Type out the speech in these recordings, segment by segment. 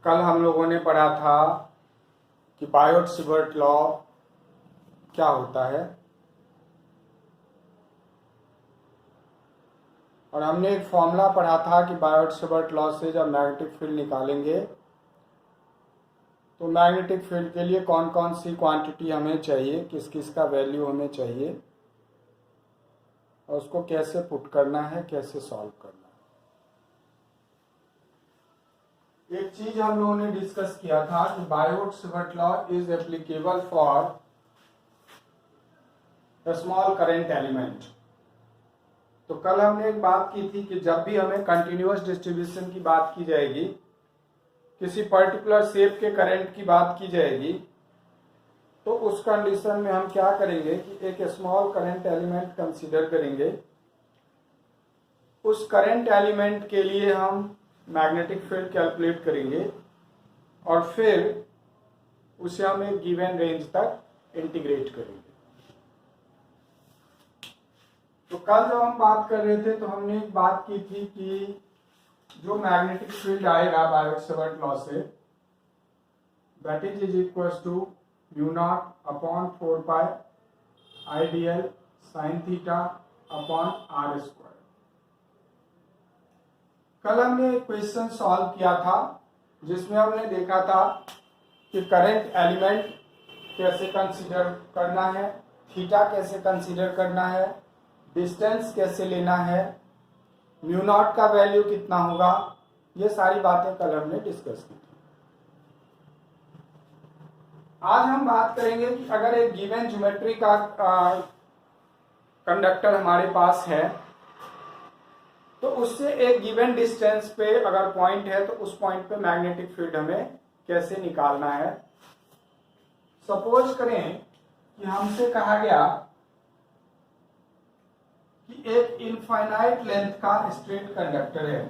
कल हम लोगों ने पढ़ा था कि बायोट-सिवर्ट लॉ क्या होता है, और हमने एक फॉर्मूला पढ़ा था कि बायोट-सिवर्ट लॉ से जब मैग्नेटिक फील्ड निकालेंगे तो मैग्नेटिक फील्ड के लिए कौन कौन सी क्वांटिटी हमें चाहिए, किस किस का वैल्यू हमें चाहिए, और उसको कैसे पुट करना है, कैसे सॉल्व करना है। एक चीज हम लोगों ने डिस्कस किया था कि Biot Savart law is applicable for small current element. तो कल हमने एक बात की थी कि जब भी हमें कंटिन्यूअस डिस्ट्रीब्यूशन की बात की जाएगी, किसी पर्टिकुलर शेप के करंट की बात की जाएगी, तो उस कंडीशन में हम क्या करेंगे कि एक स्मॉल करंट एलिमेंट कंसीडर करेंगे। उस करंट एलिमेंट के लिए हम मैग्नेटिक फील्ड कैलकुलेट करेंगे और फिर उसे हम एक गिवन रेंज तक इंटीग्रेट करेंगे। तो कल जब हम बात कर रहे थे तो हमने एक बात की थी कि जो मैग्नेटिक फील्ड आएगा बायोट-सिवर्ट लॉ से, that is equal to mu naught upon 4 pi I d l sine theta upon r square. कल हमने एक क्वेश्चन सॉल्व किया था जिसमें हमने देखा था कि करंट एलिमेंट कैसे कंसीडर करना है, थीटा कैसे कंसीडर करना है, डिस्टेंस कैसे लेना है, म्यू नॉट का वैल्यू कितना होगा, ये सारी बातें कल हमने डिस्कस की थी। आज हम बात करेंगे कि अगर एक गिवन ज्योमेट्री का कंडक्टर हमारे पास है तो उससे एक गिवन डिस्टेंस पे अगर पॉइंट है तो उस पॉइंट पे मैग्नेटिक फील्ड हमें कैसे निकालना है। सपोज करें कि हमसे कहा गया कि एक इनफाइनाइट लेंथ का स्ट्रेट कंडक्टर है।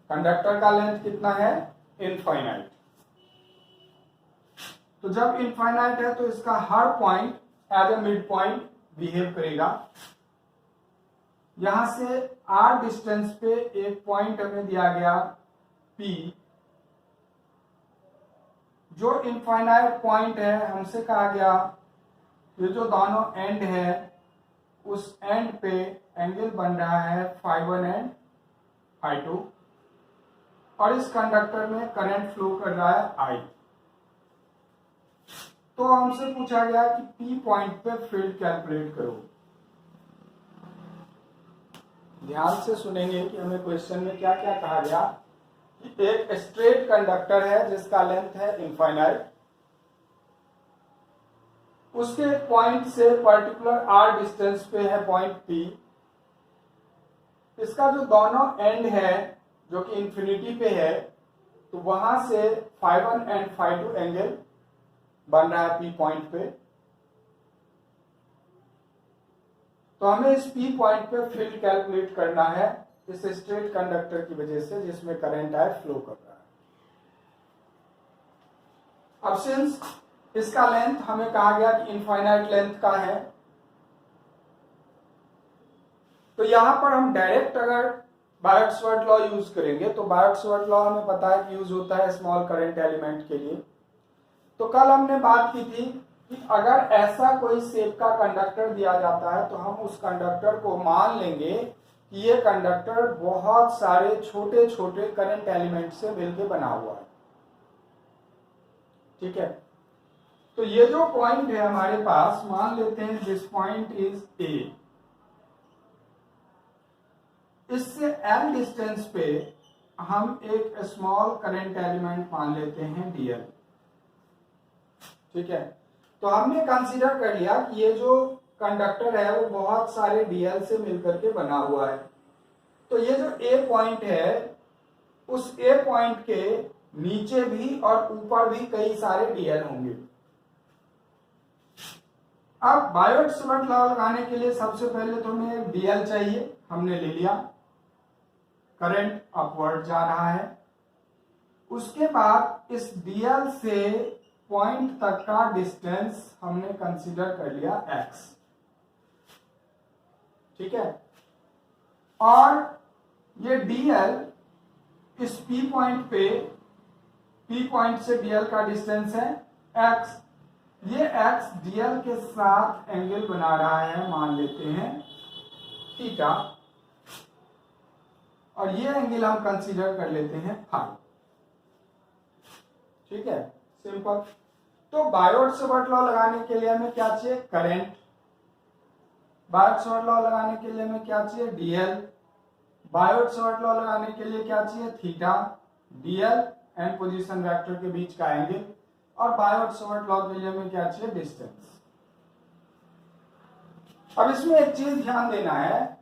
कंडक्टर का लेंथ कितना है? इनफाइनाइट। तो जब इनफाइनाइट है तो इसका हर point as a mid point behave करेगा। यहां से r डिस्टेंस पे एक पॉइंट हमें दिया गया P, जो इनफाइनाइट पॉइंट है। हमसे कहा गया ये जो दोनों एंड है उस एंड पे एंगल बन रहा है φ1 एंड φ2, और इस कंडक्टर में करंट फ्लो कर रहा है I। तो हमसे पूछा गया कि P पॉइंट पे फील्ड कैलकुलेट करो। ध्यान से सुनेंगे कि हमें क्वेश्चन में क्या क्या कहा गया कि एक स्ट्रेट कंडक्टर है जिसका लेंथ है इनफाइनाइट, उसके पॉइंट से पर्टिकुलर r डिस्टेंस पे है पॉइंट P। इसका जो दोनों एंड है जो कि इंफिनिटी पे है, तो वहां से φ1 एंड φ2 एंगल बन रहा है P पॉइंट पे। तो हमें इस P पॉइंट पे फील्ड कैलकुलेट करना है इस स्ट्रेट कंडक्टर की वजह से जिसमें करंट आए फ्लो कर रहा है। अब सिंस इसका लेंथ हमें कहा गया कि इनफाइनाइट लेंथ का है, तो यहां पर हम डायरेक्ट अगर बायोट-सिवर्ट लॉ यूज करेंगे तो बायोट-सिवर्ट लॉ हमें पता है कि यूज होता है स्मॉल करंट एलिमेंट के लिए। तो कल हमने बात की थी कि अगर ऐसा कोई शेप का कंडक्टर दिया जाता है तो हम उस कंडक्टर को मान लेंगे कि ये कंडक्टर बहुत सारे छोटे छोटे करंट एलिमेंट से मिलकर बना हुआ है। ठीक है, तो ये जो पॉइंट है हमारे पास, मान लेते हैं दिस पॉइंट इज A। इससे L डिस्टेंस पे हम एक स्मॉल करंट एलिमेंट मान लेते हैं DL। ठीक है, तो हमने कंसीडर कर लिया कि ये जो कंडक्टर है वो बहुत सारे DL से मिलकर के बना हुआ है। तो ये जो A पॉइंट है उस A पॉइंट के नीचे भी और ऊपर भी कई सारे DL होंगे। अब बायोट-सिवर्ट लॉ लगाने के लिए सबसे पहले तो हमें एक DL चाहिए, हमने ले लिया, करंट अपवर्ड जा रहा है। उसके बाद इस DL से पॉइंट तक का डिस्टेंस हमने कंसीडर कर लिया x। ठीक है, और ये DL इस P पॉइंट पे, P पॉइंट से DL का डिस्टेंस है x, ये x DL के साथ एंगल बना रहा है, मान लेते हैं थीटा, और ये एंगल हम कंसीडर कर लेते हैं फाई। ठीक है, सिंपल। तो बायोट-सावर्ट लॉ लगाने के लिए हमें क्या चाहिए? करंट। बायोट-सावर्ट लॉ लगाने के लिए हमें क्या चाहिए? DL। बायोट-सावर्ट लॉ लगाने के लिए क्या चाहिए? Theta, DL and position vector के बीच का एंगल। और बायोट-सावर्ट लॉ के लिए हमें क्या चाहिए? डिस्टेंस। अब इसमें एक चीज ध्यान देना है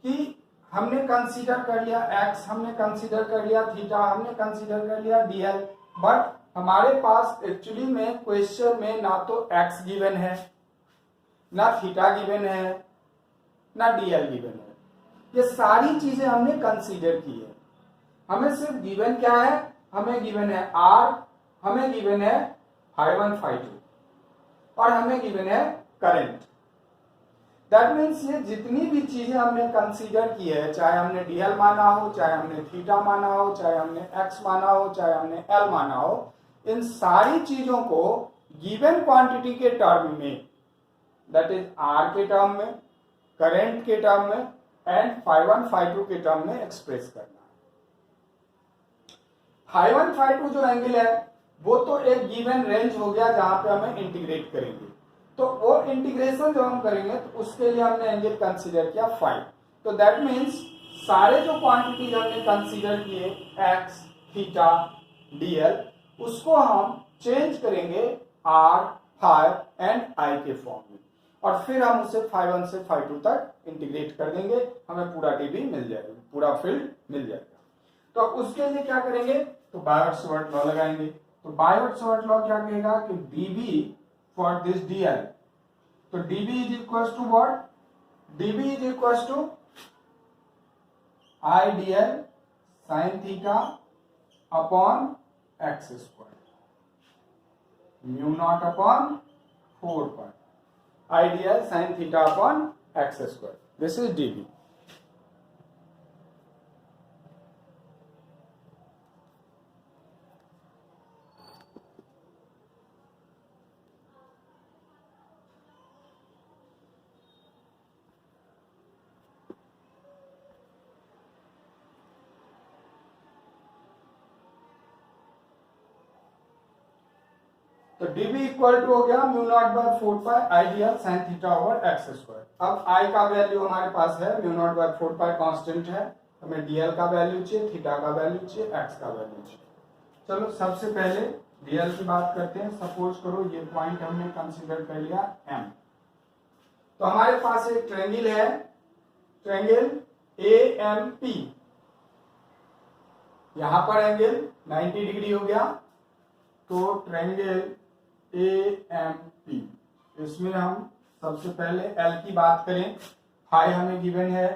कि हमने कंसीडर कर लिया x, हमने कंसीडर कर लिया थीटा, हमने कंसीडर कर लिया DL, बट हमारे पास एक्चुअली में क्वेश्चन में ना तो x गिवन है, ना थीटा गिवन है, ना DL गिवन है। ये सारी चीजें हमने कंसीडर की है। हमें सिर्फ गिवन क्या है? हमें गिवन है R, हमें गिवन है phi1 phi2 और हमें गिवन है करंट। दैट मीन्स ये जितनी भी चीजें हमने कंसीडर की है, चाहे हमने DL माना हो, चाहे हमने थीटा माना हो, चाहे हमने x माना हो, चाहे हमने L माना हो, इन सारी चीजों को गिवन क्वांटिटी के टर्म में, दैट इज R के टर्म में, करंट के टर्म में एंड phi1 phi2 के टर्म में एक्सप्रेस करना है। phi1 phi2 जो एंगल है वो तो एक गिवन रेंज हो गया जहां पे हमें इंटीग्रेट करेंगे। तो वो इंटीग्रेशन जो हम करेंगे तो उसके लिए हमने एंगल कंसीडर किया फाई। तो दैट मीन्स सारे जो क्वांटिटीज हमने कंसीडर किए x, थीटा, DL, उसको हम चेंज करेंगे r, phi एंड i के फॉर्म में, और फिर हम उसे phi1 से phi2 तक इंटीग्रेट कर देंगे, हमें पूरा dB मिल जाएगा, पूरा फील्ड मिल जाएगा। तो उसके लिए क्या करेंगे? तो बायोट-सावर्ट लॉ लगाएंगे। तो बायोट-सावर्ट लॉ क्या कहेगा कि dB for this DL, तो dB is equals to what? dB is equals to I DL sin theta upon x square, mu naught upon 4 pi, I DL sin theta upon x square. This is dB. तो dB equal to हो गया mu naught by 4 pi I DL sin theta over x square. अब I का value हमारे पास है mu naught by 4 pi constant है, हमें DL का वैल्यू चाहिए, थीटा का वैल्यू चाहिए, x का वैल्यू चाहिए। चलो सबसे पहले DL की बात करते हैं। सपोज करो ये पॉइंट हमने कंसीडर कर लिया M। तो हमारे पास एक ट्रायंगल है, ट्रायंगल AMP, यहां पर एंगल 90 डिग्री हो गया। तो ट्रायंगल AMP, इसमें हम सबसे पहले L की बात करें, फाई हमें गिवन है,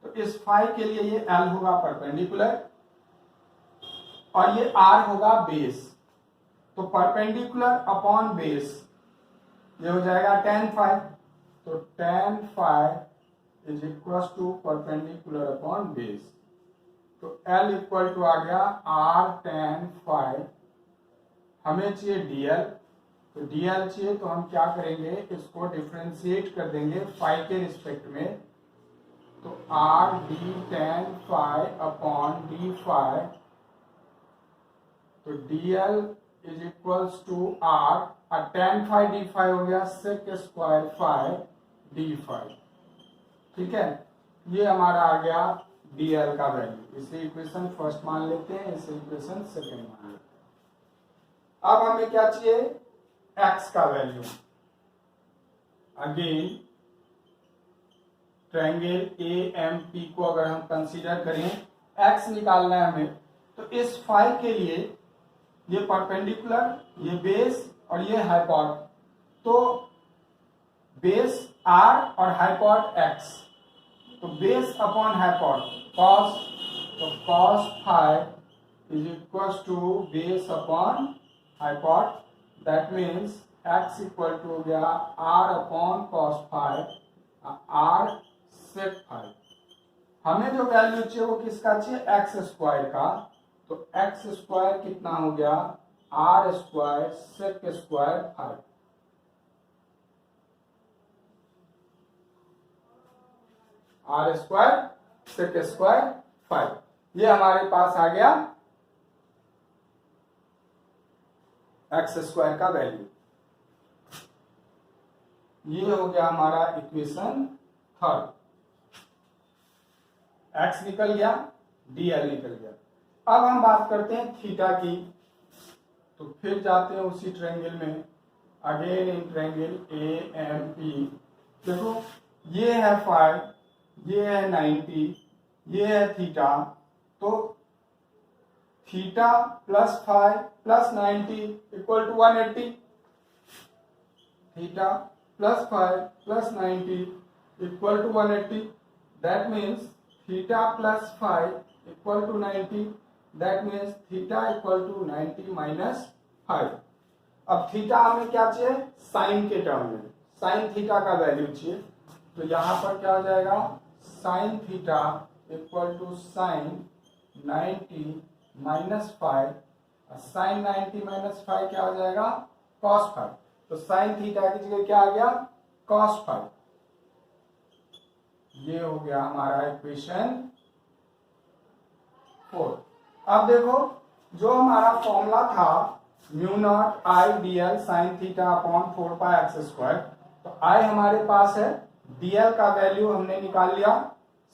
तो इस फाई के लिए ये L होगा परपेंडिकुलर और ये R होगा बेस। तो परपेंडिकुलर अपॉन बेस ये हो जाएगा tan फाई, तो tan phi is equal to perpendicular upon base. तो L इक्वल टू आ गया R tan फाई। हमें चाहिए DL, तो DL चाहिए तो हम क्या करेंगे, इसको डिफरेंशिएट कर देंगे फाई के रिस्पेक्ट में। तो R d tan phi upon d phi, तो DL is equals to R, और tan फाई d फाई हो गया sec square phi d phi. ठीक है, ये हमारा आ गया DL का वैल्यू। इसे इक्वेशन फर्स्ट मान लेते हैं, इसे इक्वेशन सेकेंड मान लेते हैं। अब हमें क्या चाहिए, x का वैल्यू। अगेन ट्रायंगल AMP को अगर हम कंसीडर करें, x निकालना है हमें, तो इस फाई के लिए ये परपेंडिकुलर, ये बेस और ये हाइपोट, तो बेस R और हाइपोट x, तो बेस अपॉन हाइपोट cos, तो cos phi is equal to base upon hypot, that means x equal to हो गया R upon cos phi, R sec phi. हमें जो वैल्यू चाहिए वो किसका चाहिए, x स्क्वायर का, तो एक्स स्क्वायर कितना हो गया, r square sec square 5, r square sec square 5, ये हमारे पास आ गया एक्स स्क्वायर का वैल्यू। ये हो गया हमारा इक्वेशन थर्ड। एक्स निकल गया, डीएल निकल गया। अब हम बात करते हैं थीटा की, तो फिर जाते हैं उसी ट्रायंगल में, again in triangle A M P. देखो ये है 5, ये है 90, ये है थीटा, तो theta plus 5 plus 90 equal to 180, theta plus 5 plus 90 equal to 180, that means theta plus 5 equal to 90, that means theta equal to 90 minus 5। अब थीटा हमें क्या चाहिए, साइन के टर्म में, साइन थीटा का वैल्यू चाहिए, तो यहां पर क्या हो जाएगा, sine theta equal to sine 90 minus 5, sine 90 minus 5 क्या हो जाएगा, cos 5, तो साइन थीटा की जगह क्या आ गया, cos 5। ये हो गया हमारा इक्वेशन 4। अब देखो जो हमारा फॉर्मूला था म्यू नॉट आई डीएल साइन थीटा अपॉन 4 पाई एक्स स्क्वायर, तो आई हमारे पास है, डीएल का वैल्यू हमने निकाल लिया,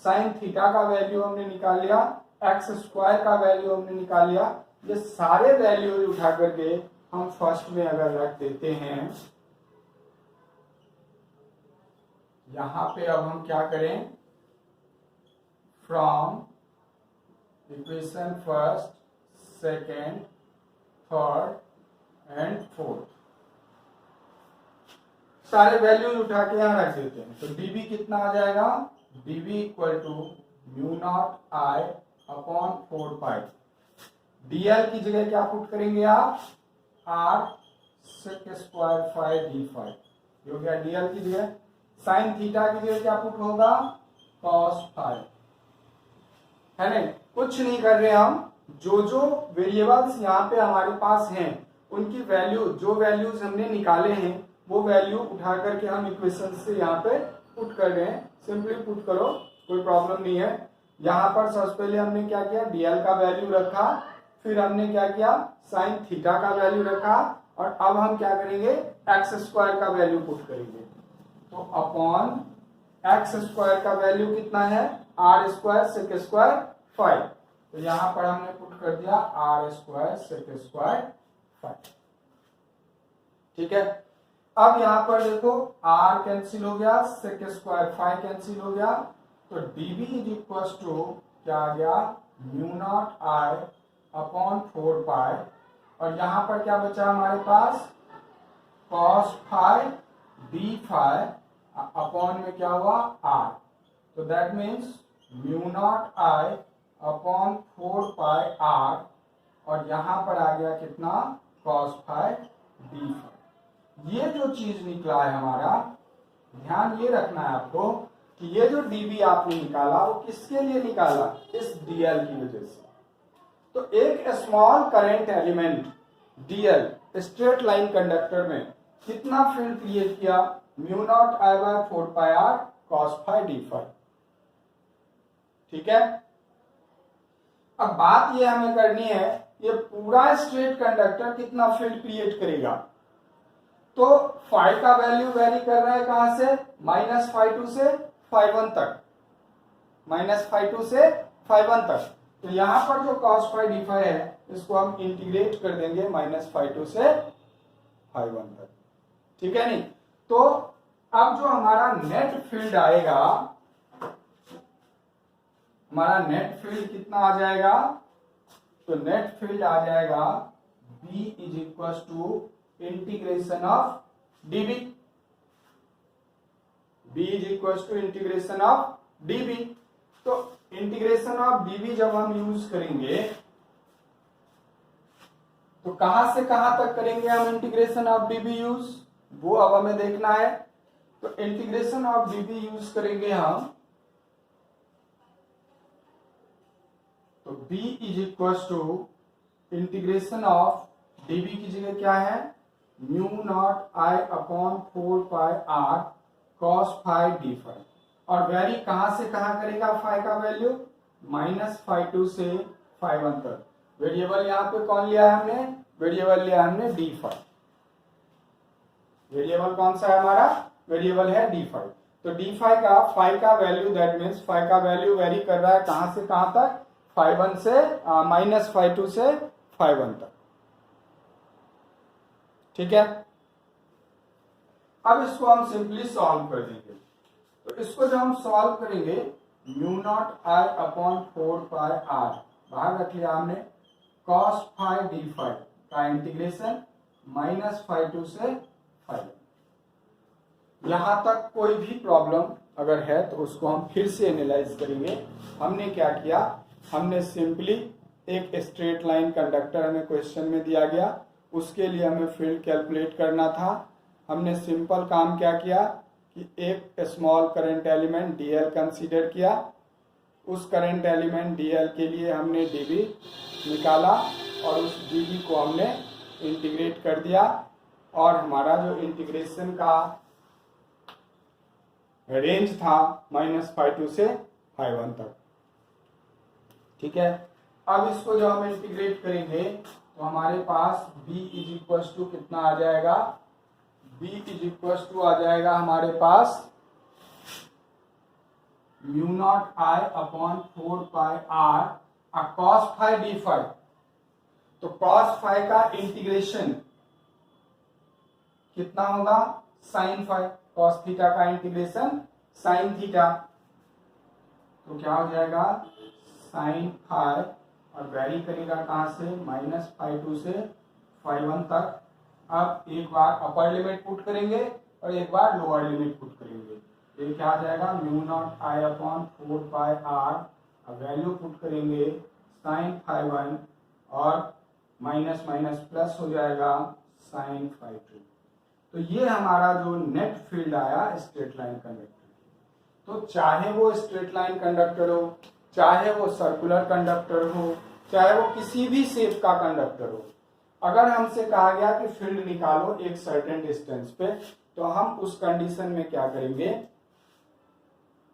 साइन थीटा का वैल्यू हमने निकाल लिया, एक्स स्क्वायर का वैल्यू हमने निकाल लिया। ये सारे वैल्यू उठा करके हम फर्स्ट में अगर रख देते हैं, यहां पे अब हम क्या करें, from equation first, second, third and fourth सारे वैल्यूज उठा के यहां रख देते हैं, तो dv कितना आ जाएगा, dv equal to mu naught I upon 4 pi, dl की जगह क्या पुट करेंगे आप, r sec स्क्वायर 5 d5, ये हो गया dl की जगह। साइन थीटा की जगह क्या पुट होगा, cos 5, है नहीं, कुछ नहीं कर रहे हम, जो वेरिएबल्स यहाँ पे हमारे पास हैं उनकी वैल्यू, जो वैल्यूज हमने निकाले हैं वो वैल्यू उठा करके हम इक्वेशन से यहाँ पे पुट कर रहे हैं। सिंपली पुट करो, कोई प्रॉब्लम नहीं है। यहाँ पर सबसे पहले हमने क्या किया, डीएल का वैल्यू रखा, फिर हमने क्या किया, साइन थीटा का वैल्यू रखा, और अब हम क्या करेंगे, एक्स स्क्वायर का वैल्यू पुट करेंगे। तो अपॉन एक्स स्क्वायर का वैल्यू कितना है, आर स्क्वायर सेक स्क्वायर 5, तो यहां पर हमने पुट कर दिया आर स्क्वायर सेक स्क्वायर 5। ठीक है, अब यहां पर देखो आर कैंसिल हो गया, सेक स्क्वायर 5 कैंसिल हो गया, तो डीवी इज इक्वल टू क्या आ गया, म्यू नॉट आई अपॉन 4 पाई, और यहां पर क्या बचा हमारे पास, cos 5 d5 अपॉन में क्या हुआ, r, तो that means mu naught I upon 4 pi r, और यहां पर आ गया कितना, cos 5 d5। ये जो चीज निकला है हमारा, ध्यान ये रखना है आपको कि ये जो dv आपने निकाला वो किसके लिए निकाला, इस dl की वजह से। तो एक small current element dl straight line conductor में कितना फील्ड क्रिएट किया, mu naught I by 4 pi r cos 5 d5। ठीक है, अब बात ये हमें करनी है, ये पूरा स्ट्रेट कंडक्टर कितना फील्ड क्रिएट करेगा। तो फाई का वैल्यू वेरी कर रहा है कहां से, -φ2 से φ1 तक, -φ2 से φ1 तक। तो यहां पर जो cos 5 d5 है इसको हम इंटीग्रेट कर देंगे -φ2 से φ1 तक। ठीक है नहीं, तो अब जो हमारा नेट फील्ड आएगा, हमारा नेट फील्ड कितना आ जाएगा, तो नेट फील्ड आ जाएगा B is equal to integration of dB, B is equal to integration of dB। तो इंटीग्रेशन ऑफ dB जब हम यूज करेंगे तो कहां से कहां तक करेंगे हम इंटीग्रेशन ऑफ dB यूज, वो अब हमें देखना है। तो इंटीग्रेशन ऑफ dB यूज करेंगे हम, तो b is equal to integration of db की जगह क्या है, mu naught I upon 4 pi r cos phi d phi. और वेरी कहां से कहां करेगा फाई का वैल्यू, -φ2 से φ1 तक। वेरिएबल यहां पे कौन लिया है हमने, वेरिएबल लिया हमने डी फाई। वेरिएबल कौन सा है हमारा, वेरिएबल है डी फाई। तो डी फाई का वैल्यू, दैट मीन्स फाई का वैल्यू वेरी कर रहा है कहां से कहां तक, φ1 से -φ2 से φ1 तक। ठीक है, अब इसको हम सिंपली सॉल्व कर देंगे। तो इसको जब हम सॉल्व करेंगे, mu naught I upon 4 pi r बाहर रख लिया हमने, कॉस फाई डी फाई का इंटीग्रेशन -φ2 से φ1। यहां तक कोई भी प्रॉब्लम अगर है तो उसको हम फिर से एनालाइज करेंगे। हमने क्या किया, हमने सिंपली एक स्ट्रेट लाइन कंडक्टर हमें क्वेश्चन में दिया गया, उसके लिए हमें फील्ड कैलकुलेट करना था। हमने सिंपल काम क्या किया कि एक small current element dl consider किया, उस करंट एलिमेंट dl के लिए हमने dB निकाला और उस dB को हमने इंटीग्रेट कर दिया, और हमारा जो इंटीग्रेशन का रेंज था -φ2 से φ1 तक। ठीक है, अब इसको जो हम इंटीग्रेट करेंगे तो हमारे पास b इज इक्वल टू कितना आ जाएगा, b इज इक्वल टू आ जाएगा हमारे पास mu naught I upon 4 pi r cos phi d phi. तो कॉस फाई का इंटीग्रेशन कितना होगा, साइन फाई, कॉस थीटा का इंटीग्रेशन साइन थीटा। तो क्या हो जाएगा, साइन फाई, और वेरी करेगा कहां से, -φ2 से φ1 तक। अब एक बार अपर लिमिट पुट करेंगे और एक बार लोअर लिमिट पुट करेंगे। ये क्या आ जाएगा, mu naught I upon 4 pi r, value put करेंगे साइन φ1 और माइनस माइनस प्लस हो जाएगा साइन φ2। तो ये हमारा जो नेट फील्ड आया स्ट्रेट लाइन कंडक्टर। तो चाहे वो स्ट्रेट लाइन कंडक्टर हो, चाहे वो सर्कुलर कंडक्टर हो, चाहे वो किसी भी शेप का कंडक्टर हो, अगर हमसे कहा गया कि फील्ड निकालो एक सर्टेन डिस्टेंस पे, तो हम उस कंडीशन में क्या करेंगे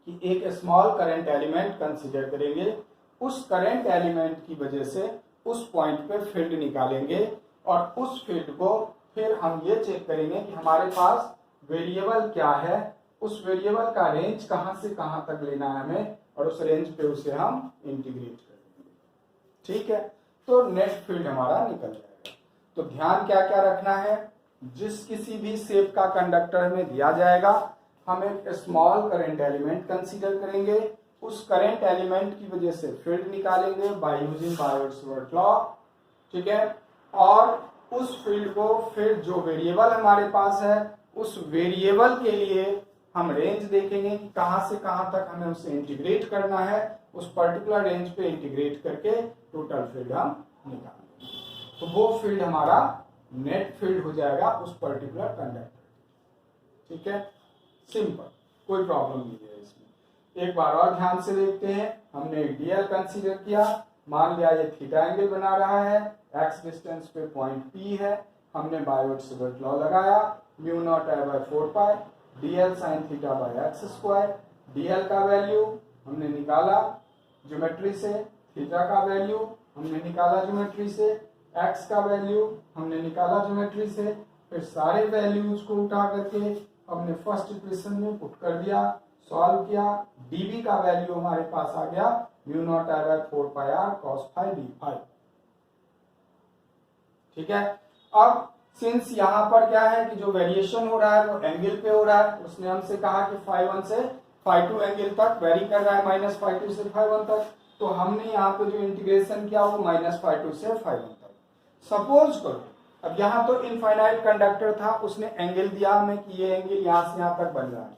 कि एक स्मॉल करंट एलिमेंट कंसीडर करेंगे, उस करंट एलिमेंट की वजह से उस पॉइंट पे फील्ड निकालेंगे, और उस फील्ड को फिर हम ये चेक करेंगे कि हमारे पास वेरिएबल क्या है, उस वेरिएबल का रेंज कहां से कहां तक लेना है हमें, और उस रेंज पे उसे हम इंटीग्रेट करेंगे। ठीक है, तो नेट फील्ड हमारा निकल जाएगा। तो ध्यान क्या क्या रखना है, जिस किसी भी शेप का कंडक्टर हमें दिया जाएगा, हम एक स्मॉल करंट एलिमेंट कंसीडर करेंगे, उस करंट एलिमेंट की वजह से फील्ड निकालेंगे बाय यूजिंग बायोट-सावर्त लॉ। ठीक है, और उस फील्ड को फिर जो वेरिएबल हमारे पास है, उस वेरिएबल के लिए हम रेंज देखेंगे कि कहां से कहां तक हमें उसे इंटीग्रेट करना है, उस पर्टिकुलर रेंज पे इंटीग्रेट करके टोटल फील्ड हम निकालेंगे। तो वो फील्ड हमारा नेट फील्ड हो जाएगा उस पर्टिकुलर कंडक्टर। ठीक है, सिंपल, कोई प्रॉब्लम नहीं है इसमें। एक बार और ध्यान से देखते हैं, हमने डीएल कंसीडर किया, मान लिया ये थीटा एंगल बना रहा है, एक्स डिस्टेंस पे पॉइंट पी है, हमने बायोट-सावर्त लॉ लगाया, mu naught I by 4 pi DL sine theta by x square. DL का वैल्यू हमने निकाला ज्योमेट्री से, थीटा का वैल्यू हमने निकाला ज्योमेट्री से, एक्स का वैल्यू हमने निकाला ज्योमेट्री से, फिर सारे वैल्यूज को उठा करके हमने फर्स्ट इक्वेशन में पुट कर दिया, सॉल्व किया, डीबी का वैल्यू हमारे पास आ गया mu naught I by 4 pi r cos phi d phi. ठीक है, अब सिंस यहाँ पर क्या है कि जो वेरिएशन हो रहा है वो एंगल पे हो रहा है, उसने हमसे कहा कि φ1 से φ2 एंगल तक वेरी कर रहा है, -φ2 से φ1 तक, तो हमने यहाँ पे जो इंटीग्रेशन किया वो -φ2 से φ1 तक। सपोज करो अब यहाँ तो इनफाइनाइट कंडक्टर था, उसने एंगल दिया हमें कि ये एंगल यहाँ से यहाँ तक बन रहा है।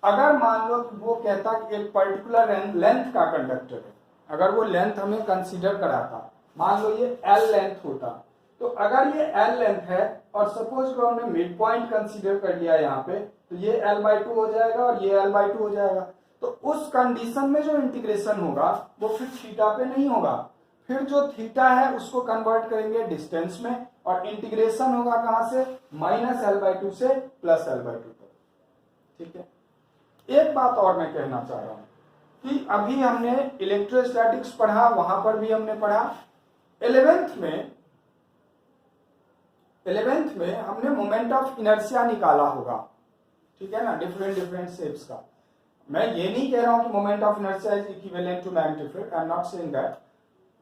अगर मान लो कि वो कहता कि एक पर्टिकुलर लेंथ का कंडक्टर है, अगर वो लेंथ हमें कंसीडर कराता, मान लो ये L लेंथ होता, तो अगर ये L लेंथ है और सपोज करो हमने मिड पॉइंट कंसीडर कर लिया यहाँ पे, तो ये L/2 हो जाएगा और ये L/2 हो जाएगा। तो उस कंडीशन में जो इंटीग्रेशन होगा वो फिर थीटा पे नहीं होगा, फिर जो थीटा है उसको कन्वर्ट करेंगे डिस्टेंस में, और इंटीग्रेशन होगा कहां से, -L/2 से +L/2 तक। ठीक है। एक बात और मैं कहना चाह रहा हूं कि अभी हमने इलेक्ट्रोस्टैटिक्स पढ़ा, वहां पर भी हमने पढ़ा 11th में हमने मोमेंट ऑफ इनर्शिया निकाला होगा, ठीक है ना, डिफरेंट शेप्स का। मैं ये नहीं कह रहा हूं कि moment of inertia is equivalent to magnetic field, I am not saying that,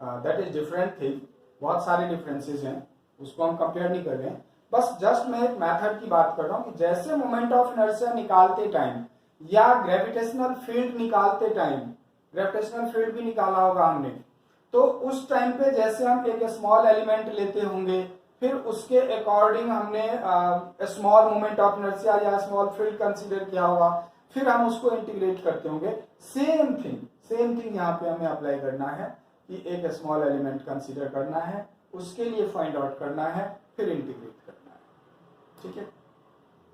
that is different thing, बहुत सारे डिफरेंसेस हैं, उसको हम कंपेयर नहीं कर रहे हैं। बस जस्ट मैं एक मेथड की बात कर रहा हूं कि जैसे मोमेंट ऑफ इनर्शिया निकालते टाइम या ग्रेविटेशनल फील्ड निकालते टाइम, ग्रेविटेशनल फील्ड भी निकाला होगा हमने, तो उस टाइम पे जैसे हम एक स्मॉल एलिमेंट लेते होंगे, फिर उसके अकॉर्डिंग हमने स्मॉल मोमेंट ऑफ इनर्शिया या स्मॉल फील्ड कंसीडर किया होगा, फिर हम उसको इंटीग्रेट करते होंगे। सेम थिंग यहाँ पे हमें अप्लाई करना है कि एक स्मॉल एलिमेंट कंसीडर करना है, उसके लिए फाइंड आउट करना है, फिर इंटीग्रेट करना है। ठीक है,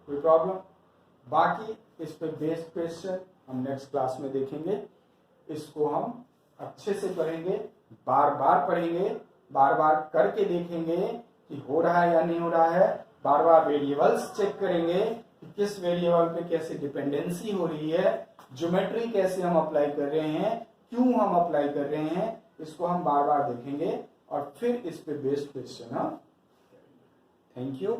कोई प्रॉब्लम? बाकी इस पे बेस्ड क्वेश्चन हम नेक्स्ट क्लास में देखेंगे, इसको हम अच्छे से पढ़ेंगे, बार बार पढ़ेंगे, बार बार करके देखेंगे कि हो रहा है या नहीं हो रहा है, बार बार वेरिएबल्स चेक करेंगे कि किस वेरिएबल पे कैसे डिपेंडेंसी हो रही है, ज्योमेट्री कैसे हम अप्लाई कर रहे हैं, क्यों हम अप्लाई कर रहे हैं, इसको हम बार बार देखेंगे और फिर इस पे बेस्ड क्वेश्चन हम। Thank you.